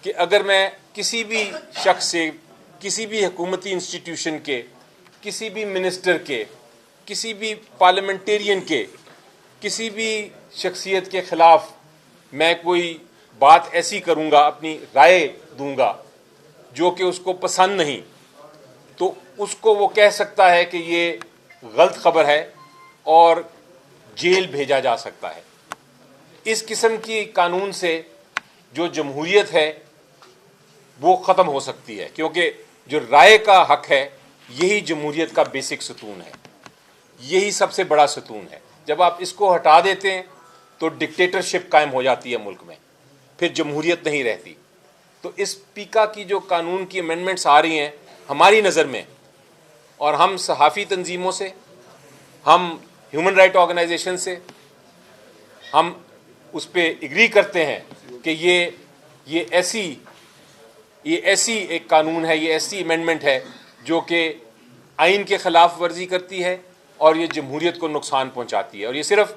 کہ اگر میں کسی بھی شخص سے، کسی بھی حکومتی انسٹیٹیوشن کے، کسی بھی منسٹر کے، کسی بھی پارلیمنٹیرین کے، کسی بھی شخصیت کے خلاف میں کوئی بات ایسی کروں گا، اپنی رائے دوں گا جو کہ اس کو پسند نہیں، تو اس کو وہ کہہ سکتا ہے کہ یہ غلط خبر ہے اور جیل بھیجا جا سکتا ہے۔ اس قسم کی قانون سے جو جمہوریت ہے وہ ختم ہو سکتی ہے، کیونکہ جو رائے کا حق ہے یہی جمہوریت کا بیسک ستون ہے، یہی سب سے بڑا ستون ہے۔ جب آپ اس کو ہٹا دیتے ہیں تو ڈکٹیٹرشپ قائم ہو جاتی ہے ملک میں، پھر جمہوریت نہیں رہتی۔ تو اس پیکا کی جو قانون کی امینڈمنٹس آ رہی ہیں ہماری نظر میں، اور ہم صحافی تنظیموں سے، ہم ہیومن رائٹ آرگنائزیشن سے ہم اس پہ اگری کرتے ہیں کہ یہ ایسی ایک قانون ہے، یہ ایسی امینڈمنٹ ہے جو کہ آئین کے خلاف ورزی کرتی ہے اور یہ جمہوریت کو نقصان پہنچاتی ہے، اور یہ صرف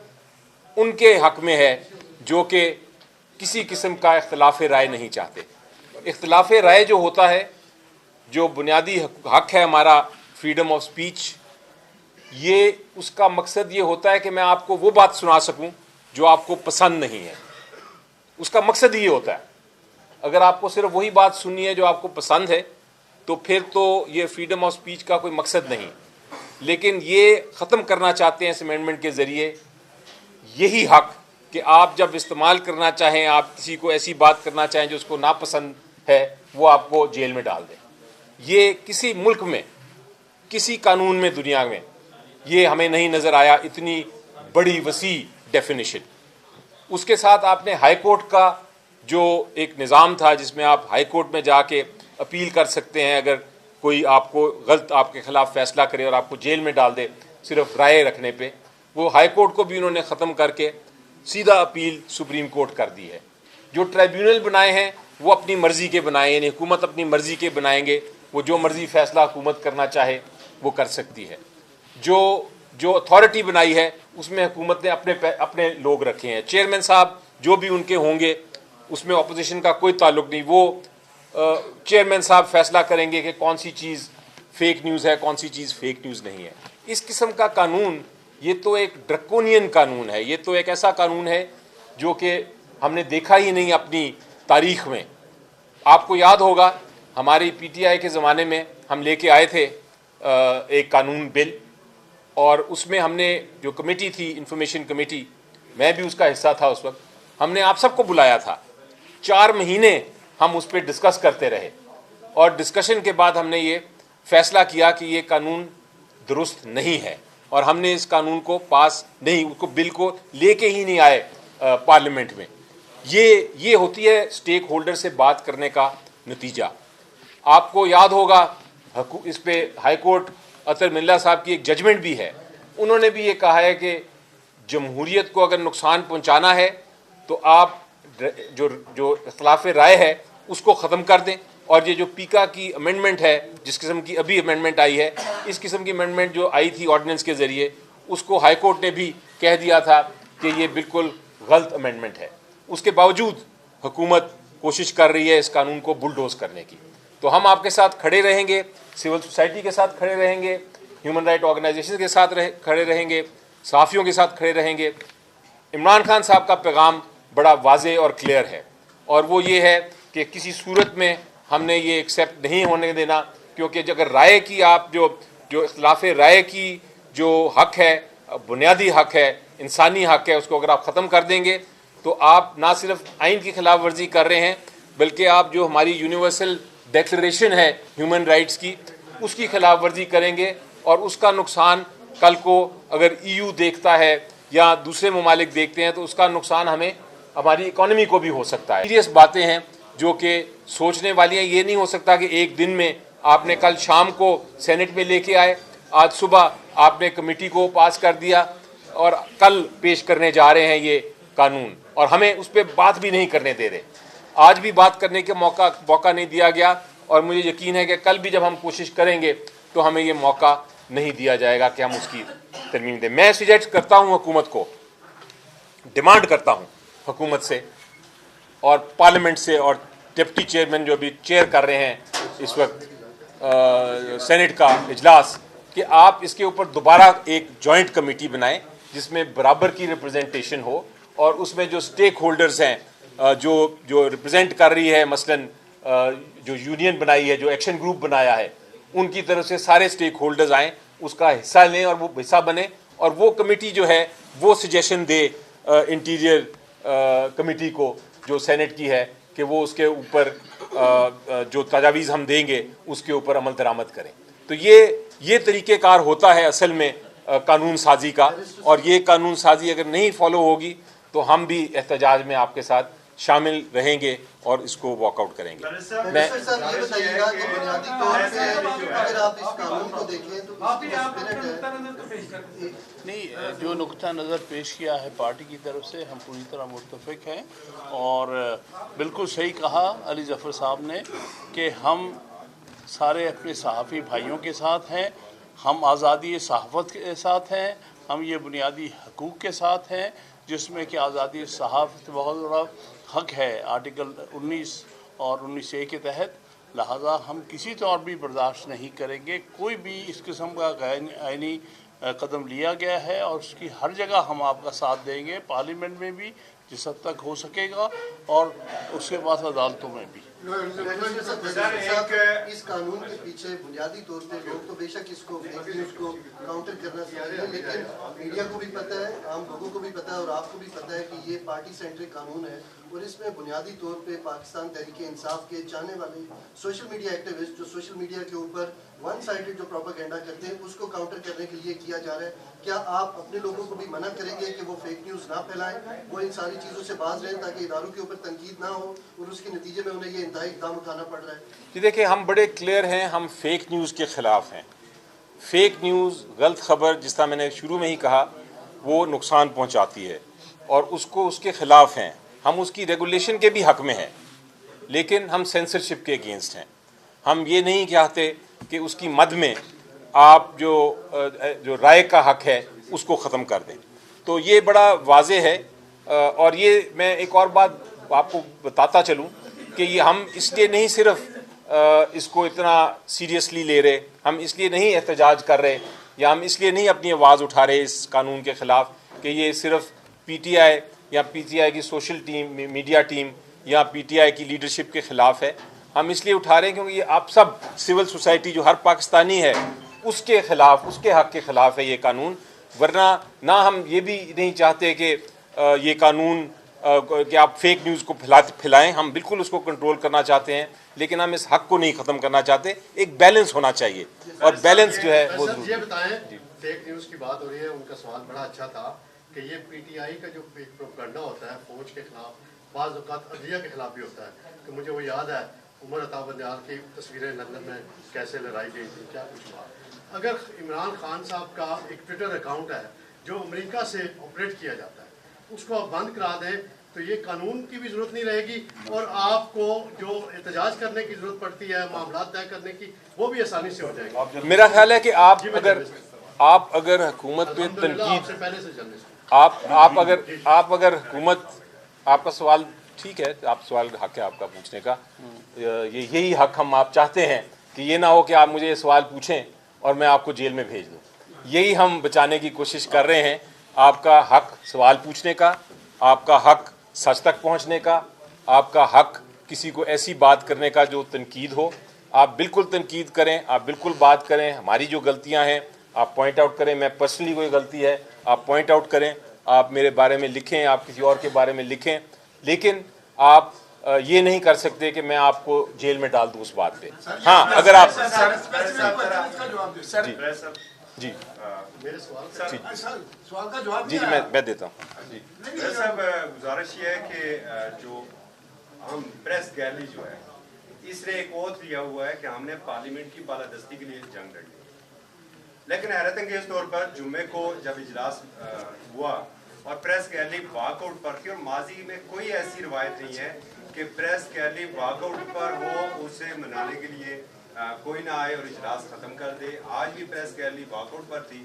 ان کے حق میں ہے جو کہ کسی قسم کا اختلاف رائے نہیں چاہتے۔ اختلاف رائے جو ہوتا ہے، جو بنیادی حق ہے ہمارا، فریڈم آف سپیچ، یہ اس کا مقصد یہ ہوتا ہے کہ میں آپ کو وہ بات سنا سکوں جو آپ کو پسند نہیں ہے، اس کا مقصد یہ ہوتا ہے۔ اگر آپ کو صرف وہی بات سننی ہے جو آپ کو پسند ہے تو پھر تو یہ فریڈم آف سپیچ کا کوئی مقصد نہیں، لیکن یہ ختم کرنا چاہتے ہیں اس امینڈمنٹ کے ذریعے یہی حق کہ آپ جب استعمال کرنا چاہیں، آپ کسی کو ایسی بات کرنا چاہیں جو اس کو ناپسند ہے، وہ آپ کو جیل میں ڈال دیں۔ یہ کسی ملک میں، کسی قانون میں دنیا میں یہ ہمیں نہیں نظر آیا، اتنی بڑی وسیع ڈیفینیشن۔ اس کے ساتھ آپ نے ہائی کورٹ کا جو ایک نظام تھا جس میں آپ ہائی کورٹ میں جا کے اپیل کر سکتے ہیں اگر کوئی آپ کو غلط آپ کے خلاف فیصلہ کرے اور آپ کو جیل میں ڈال دے صرف رائے رکھنے پہ، وہ ہائی کورٹ کو بھی انہوں نے ختم کر کے سیدھا اپیل سپریم کورٹ کر دی ہے۔ جو ٹریبیونل بنائے ہیں وہ اپنی مرضی کے بنائے، یعنی حکومت اپنی مرضی کے بنائیں گے، وہ جو مرضی فیصلہ حکومت کرنا چاہے وہ کر سکتی ہے۔ جو اتھارٹی بنائی ہے اس میں حکومت نے اپنے لوگ رکھے ہیں، چیئرمین صاحب جو بھی ان کے ہوں گے اس میں اپوزیشن کا کوئی تعلق نہیں، وہ چیئرمین صاحب فیصلہ کریں گے کہ کون سی چیز فیک نیوز ہے، کون سی چیز فیک نیوز نہیں ہے۔ اس قسم کا قانون یہ تو ایک ڈرکونین قانون ہے، یہ تو ایک ایسا قانون ہے جو کہ ہم نے دیکھا ہی نہیں اپنی تاریخ میں۔ آپ کو یاد ہوگا ہماری پی ٹی آئی کے زمانے میں ہم لے کے آئے تھے ایک قانون بل، اور اس میں ہم نے جو کمیٹی تھی انفارمیشن کمیٹی، میں بھی اس کا حصہ تھا اس وقت، ہم نے آپ سب کو بلایا تھا، 4 مہینے ہم اس پہ ڈسکس کرتے رہے، اور ڈسکشن کے بعد ہم نے یہ فیصلہ کیا کہ یہ قانون درست نہیں ہے، اور ہم نے اس قانون کو پاس نہیں، اس کو بل کو لے کے ہی نہیں آئے پارلیمنٹ میں۔ یہ ہوتی ہے اسٹیک ہولڈر سے بات کرنے کا نتیجہ۔ آپ کو یاد ہوگا اس پہ ہائی کورٹ اطہر من اللہ صاحب کی ایک ججمنٹ بھی ہے، انہوں نے بھی یہ کہا ہے کہ جمہوریت کو اگر نقصان پہنچانا ہے تو آپ جو اختلاف رائے ہے اس کو ختم کر دیں، اور یہ جو پیکا کی امینڈمنٹ ہے، جس قسم کی ابھی امینڈمنٹ آئی ہے، اس قسم کی امینڈمنٹ جو آئی تھی آرڈیننس کے ذریعے، اس کو ہائی کورٹ نے بھی کہہ دیا تھا کہ یہ بالکل غلط امینڈمنٹ ہے۔ اس کے باوجود حکومت کوشش کر رہی ہے اس قانون کو بلڈوز کرنے کی۔ تو ہم آپ کے ساتھ کھڑے رہیں گے، سول سوسائٹی کے ساتھ کھڑے رہیں گے، ہیومن رائٹ آرگنائزیشن کے ساتھ کھڑے رہیں گے، صحافیوں کے ساتھ کھڑے رہیں گے۔ عمران خان صاحب کا پیغام بڑا واضح اور کلیئر ہے، اور وہ یہ ہے کہ کسی صورت میں ہم نے یہ ایکسیپٹ نہیں ہونے دینا، کیونکہ اگر رائے کی آپ جو اختلاف رائے کی جو حق ہے، بنیادی حق ہے، انسانی حق ہے، اس کو اگر آپ ختم کر دیں گے تو آپ نہ صرف آئین کی خلاف ورزی کر رہے ہیں بلکہ آپ جو ہماری یونیورسل ڈیکلریشن ہے ہیومن رائٹس کی، اس کی خلاف ورزی کریں گے، اور اس کا نقصان کل کو اگر ای یو دیکھتا ہے یا دوسرے ممالک دیکھتے ہیں تو اس کا نقصان ہماری اکانومی کو بھی ہو سکتا ہے۔ سیریس باتیں ہیں جو کہ سوچنے والی ہیں۔ یہ نہیں ہو سکتا کہ ایک دن میں آپ نے کل شام کو سینٹ میں لے کے آئے، آج صبح آپ نے کمیٹی کو پاس کر دیا اور کل پیش کرنے جا رہے ہیں یہ قانون، اور ہمیں اس پہ بات بھی نہیں کرنے دے رہے۔ آج بھی بات کرنے کے موقع نہیں دیا گیا، اور مجھے یقین ہے کہ کل بھی جب ہم کوشش کریں گے تو ہمیں یہ موقع نہیں دیا جائے گا کہ ہم اس کی ترمیم دیں۔ میں سجیسٹ کرتا ہوں حکومت کو، ڈیمانڈ کرتا ہوں حکومت سے اور پارلیمنٹ سے اور ڈپٹی چیئرمین جو بھی چیئر کر رہے ہیں اس وقت سینٹ کا اجلاس، کہ آپ اس کے اوپر دوبارہ ایک جوائنٹ کمیٹی بنائیں جس میں برابر کی ریپرزنٹیشن ہو، اور اس میں جو سٹیک ہولڈرز ہیں جو ریپرزینٹ کر رہی ہے، مثلاً جو یونین بنائی ہے، جو ایکشن گروپ بنایا ہے، ان کی طرف سے سارے سٹیک ہولڈرز آئیں، اس کا حصہ لیں اور وہ حصہ بنے، اور وہ کمیٹی جو ہے وہ سجیشن دے انٹیریئر کمیٹی کو جو سینٹ کی ہے کہ وہ اس کے اوپر جو تجاویز ہم دیں گے اس کے اوپر عمل درآمد کریں۔ تو یہ طریقہ کار ہوتا ہے اصل میں قانون سازی کا، اور یہ قانون سازی اگر نہیں فالو ہوگی تو ہم بھی احتجاج میں آپ کے ساتھ شامل رہیں گے اور اس کو واک آؤٹ کریں گے۔ میں صاحب یہ بتائیے گا کہ بنیادی طور پہ اگر آپ اس قانون کو دیکھیں تو اس کی اسپرٹ ہے نہیں، جو نقطہ نظر پیش کیا ہے پارٹی کی طرف سے ہم پوری طرح متفق ہیں، اور بالکل صحیح کہا علی ظفر صاحب نے کہ ہم سارے اپنے صحافی بھائیوں کے ساتھ ہیں، ہم آزادی صحافت کے ساتھ ہیں، ہم یہ بنیادی حقوق کے ساتھ ہیں جس میں کہ آزادی صحافت بہت بڑا حق ہے آرٹیکل 19 اور 19A کے تحت، لہذا ہم کسی طور بھی برداشت نہیں کریں گے کوئی بھی اس قسم کا غیر آئینی قدم لیا گیا ہے، اور اس کی ہر جگہ ہم آپ کا ساتھ دیں گے، پارلیمنٹ میں بھی جس حد تک ہو سکے گا اور اس کے بعد عدالتوں میں بھی۔ اس قانون کے پیچھے بنیادی طور پہ لوگ تو بے شک اس کو فیک نیوز کو کاؤنٹر کرنا چاہتے ہیں، لیکن میڈیا کو بھی پتہ ہے، عام لوگوں کو بھی پتہ ہے اور آپ کو بھی پتہ ہے کہ یہ پارٹی سینٹرک قانون ہے، اور اس میں بنیادی طور پہ پاکستان تحریک انصاف کے چاہنے والے سوشل میڈیا ایکٹیوسٹ جو سوشل میڈیا کے اوپر ون سائیڈڈ جو پروپیگنڈا کرتے ہیں اس کو کاؤنٹر کرنے کے لیے کیا جا رہا ہے۔ کیا آپ اپنے لوگوں کو بھی منع کریں گے کہ وہ فیک نیوز نہ پھیلائیں، وہ ان ساری چیزوں سے باز رہیں تاکہ اداروں کے اوپر تنقید نہ ہو اور اس کے نتیجے میں انہیں یہ انتہائی اقدام اٹھانا پڑ رہا ہے؟ جی دیکھیں، ہم بڑے کلیئر ہیں، ہم فیک نیوز کے خلاف ہیں۔ فیک نیوز، غلط خبر، جس طرح میں نے شروع میں ہی کہا، وہ نقصان پہنچاتی ہے اور اس کے خلاف ہیں۔ ہم اس کی ریگولیشن کے بھی حق میں ہیں، لیکن ہم سینسرشپ کے اگینسٹ ہیں۔ ہم یہ نہیں چاہتے کہ اس کی مد میں آپ جو رائے کا حق ہے اس کو ختم کر دیں۔ تو یہ بڑا واضح ہے، اور یہ میں ایک اور بات آپ کو بتاتا چلوں کہ یہ ہم اس لیے نہیں صرف اس کو اتنا سیریسلی لے رہے، ہم اس لیے نہیں احتجاج کر رہے، یا ہم اس لیے نہیں اپنی آواز اٹھا رہے اس قانون کے خلاف کہ یہ صرف پی ٹی آئی یا پی ٹی آئی کی سوشل ٹیم، میڈیا ٹیم یا پی ٹی آئی کی لیڈرشپ کے خلاف ہے۔ ہم اس لیے اٹھا رہے ہیں کیونکہ یہ آپ سب سول سوسائٹی جو ہر پاکستانی ہے اس کے خلاف، اس کے حق کے خلاف ہے یہ قانون۔ ورنہ نہ ہم یہ بھی نہیں چاہتے کہ یہ قانون کہ آپ فیک نیوز کو پھیلائیں، ہم بالکل اس کو کنٹرول کرنا چاہتے ہیں، لیکن ہم اس حق کو نہیں ختم کرنا چاہتے۔ ایک بیلنس ہونا چاہیے، اور بیلنس جو ہے وہ یہ بتائیں، فیک نیوز کی بات ہو رہی ہے، ان کا سوال بڑا اچھا تھا کہ یہ پی ٹی آئی کا جو پروپیگنڈا ہوتا ہے فوج کے خلاف، بعض اوقات عدلیہ کے خلاف بھی ہوتا ہے، کہ مجھے وہ یاد ہے عمر عطا بندیال کی تصویریں لندن میں کیسے لڑائی گئی تھی، کیا کچھ ہوا۔ اگر عمران خان صاحب کا ایک ٹویٹر اکاؤنٹ ہے جو امریکہ سے آپریٹ کیا جاتا ہے، اس کو آپ بند کرا دیں تو یہ قانون کی بھی ضرورت نہیں رہے گی، اور آپ کو جو احتجاج کرنے کی ضرورت پڑتی ہے، معاملات طے کرنے کی، وہ بھی آسانی سے ہو جائے گی۔ میرا خیال ہے کہ آپ اگر حکومت پہ تنقید، آپ اگر حکومت، آپ کا سوال ٹھیک ہے، آپ سوال حق ہے آپ کا پوچھنے کا، یہی حق ہم آپ چاہتے ہیں کہ یہ نہ ہو کہ آپ مجھے یہ سوال پوچھیں اور میں آپ کو جیل میں بھیج دوں۔ یہی ہم بچانے کی کوشش کر رہے ہیں، آپ کا حق سوال پوچھنے کا، آپ کا حق سچ تک پہنچنے کا، آپ کا حق کسی کو ایسی بات کرنے کا جو تنقید ہو۔ آپ بالکل تنقید کریں، آپ بالکل بات کریں، ہماری جو غلطیاں ہیں آپ پوائنٹ آؤٹ کریں، میں پرسنلی کوئی غلطی ہے آپ پوائنٹ آؤٹ کریں، آپ میرے بارے میں لکھیں، آپ کسی اور کے بارے میں لکھیں، لیکن آپ یہ نہیں کر سکتے کہ میں آپ کو جیل میں ڈال دوں اس بات پہ۔ ہاں اگر آپ جی سوال کا جواب جی میں دیتا ہوں۔ جی صاحب، گزارش یہ ہے کہ جو ہم پریس گیلری جو ہے اس نے ایک اوتھ لیا ہوا ہے کہ ہم نے پارلیمنٹ کی بالادستی کے لیے جنگ لڑی، لیکن حیرت انگیز طور پر جمعے کو جب اجلاس ہوا اور پریس گیلری واک آؤٹ پر تھی، اور ماضی میں کوئی ایسی روایت نہیں ہے کہ پریس گیلری واک آؤٹ پر ہو، اسے منانے کے لیے کوئی نہ آئے اور اجلاس ختم کر دے۔ آج بھی پریس گیلری واک آؤٹ پر تھی،